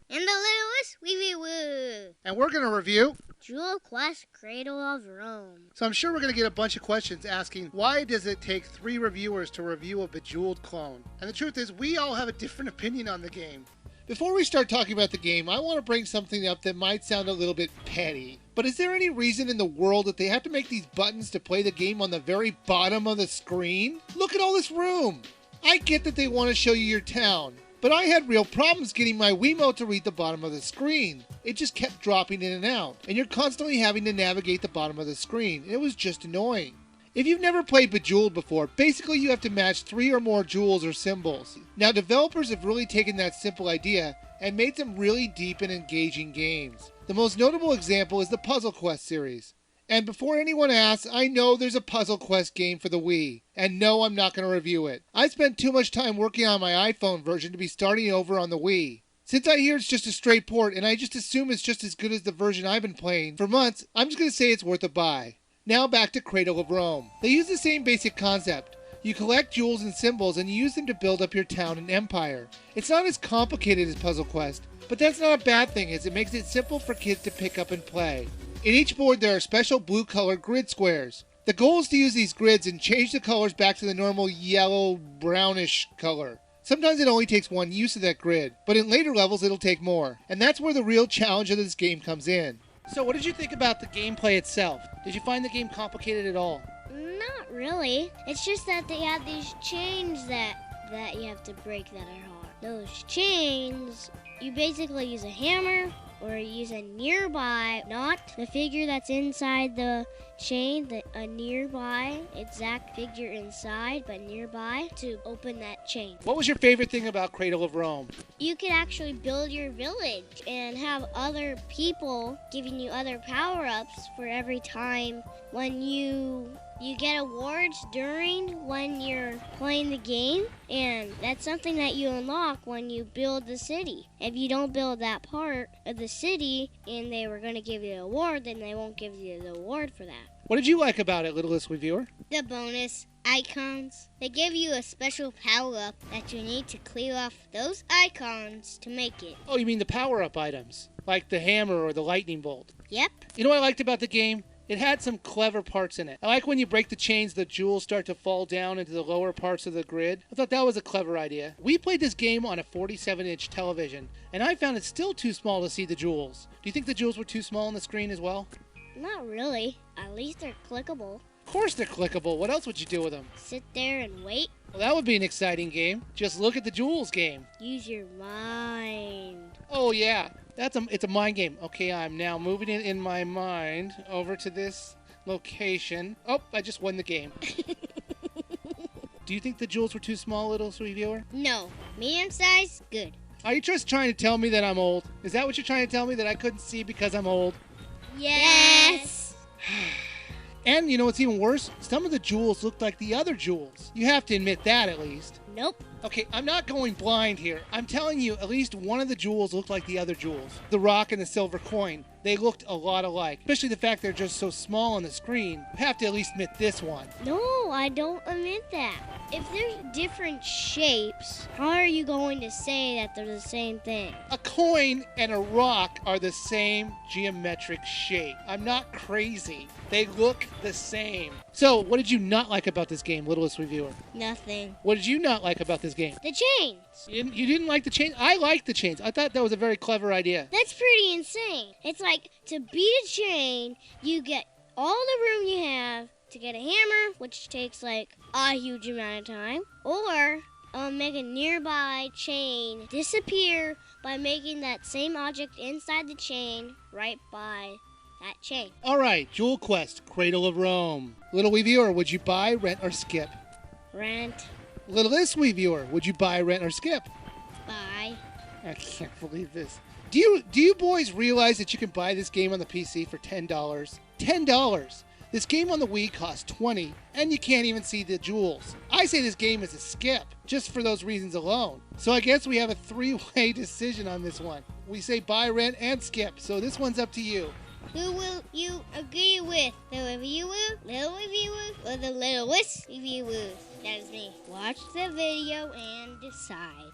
and the littlest wee-wee-woo. And we're going to review Jewel Quest Cradle of Rome. So I'm sure we're going to get a bunch of questions asking, why does it take 3 reviewers to review a Bejeweled clone? And the truth is, we all have a different opinion on the game. Before we start talking about the game, I want to bring something up that might sound a little bit petty. But is there any reason in the world that they have to make these buttons to play the game on the very bottom of the screen? Look at all this room! I get that they want to show you your town, but I had real problems getting my Wiimote to read the bottom of the screen. It just kept dropping in and out, and you're constantly having to navigate the bottom of the screen. It was just annoying. If you've never played Bejeweled before, basically you have to match 3 or more jewels or symbols. Now developers have really taken that simple idea and made some really deep and engaging games. The most notable example is the Puzzle Quest series. And before anyone asks, I know there's a Puzzle Quest game for the Wii, and no, I'm not going to review it. I spent too much time working on my iPhone version to be starting over on the Wii. Since I hear it's just a straight port, and I just assume it's just as good as the version I've been playing for months, I'm just going to say it's worth a buy. Now back to Cradle of Rome. They use the same basic concept. You collect jewels and symbols and you use them to build up your town and empire. It's not as complicated as Puzzle Quest, but that's not a bad thing as it makes it simple for kids to pick up and play. In each board there are special blue colored grid squares. The goal is to use these grids and change the colors back to the normal yellow brownish color. Sometimes it only takes one use of that grid, but in later levels it'll take more. And that's where the real challenge of this game comes in. So what did you think about the gameplay itself? Did you find the game complicated at all? Not really. It's just that they have these chains that you have to break that are hard. Those chains, you basically use a hammer or use a nearby, not the figure that's inside the chain, a nearby exact figure inside, but nearby to open that chain. What was your favorite thing about Cradle of Rome? You could actually build your village and have other people giving you other power-ups for every time when you get awards during when you're playing the game, and that's something that you unlock when you build the city. If you don't build that part of the city and they were going to give you an award, then they won't give you the award for that. What did you like about it, littlest reviewer? The bonus icons. They give you a special power-up that you need to clear off those icons to make it. Oh, you mean the power-up items, like the hammer or the lightning bolt? Yep. You know what I liked about the game? It had some clever parts in it. I like when you break the chains, the jewels start to fall down into the lower parts of the grid. I thought that was a clever idea. We played this game on a 47-inch television, and I found it still too small to see the jewels. Do you think the jewels were too small on the screen as well? Not really. At least they're clickable. Of course they're clickable. What else would you do with them? Sit there and wait. Well, that would be an exciting game. Just look at the jewels game. Use your mind. Oh, yeah. It's a mind game. Okay, I'm now moving it in my mind over to this location. Oh, I just won the game. Do you think the jewels were too small, little reviewer? No. Medium size, good. Are you just trying to tell me that I'm old? Is that what you're trying to tell me, that I couldn't see because I'm old? Yes. And you know what's even worse? Some of the jewels looked like the other jewels. You have to admit that at least. Nope. Okay, I'm not going blind here. I'm telling you, at least one of the jewels looked like the other jewels. The rock and the silver coin. They looked a lot alike. Especially the fact they're just so small on the screen. You have to at least admit this one. No, I don't admit that. If there's different shapes, how are you going to say that they're the same thing? A coin and a rock are the same geometric shape. I'm not crazy. They look the same. So, what did you not like about this game, littlest reviewer? Nothing. What did you not like about this game? The chains. You didn't like the chains? I liked the chains. I thought that was a very clever idea. That's pretty insane. It's like, to beat a chain, you get all the room you have to get a hammer, which takes like a huge amount of time, or make a nearby chain disappear by making that same object inside the chain right by that chain. Alright, Jewel Quest, Cradle of Rome. Little reviewer, would you buy, rent, or skip? Rent. Littlest reviewer, would you buy, rent, or skip? Buy. I can't believe this. Do you boys realize that you can buy this game on the PC for $10? $10! This game on the Wii costs $20, and you can't even see the jewels. I say this game is a skip, just for those reasons alone. So I guess we have a 3-way decision on this one. We say buy, rent, and skip, so this one's up to you. Who will you agree with? The reviewer, little reviewer, or the littlest reviewer? That is me. Watch the video and decide.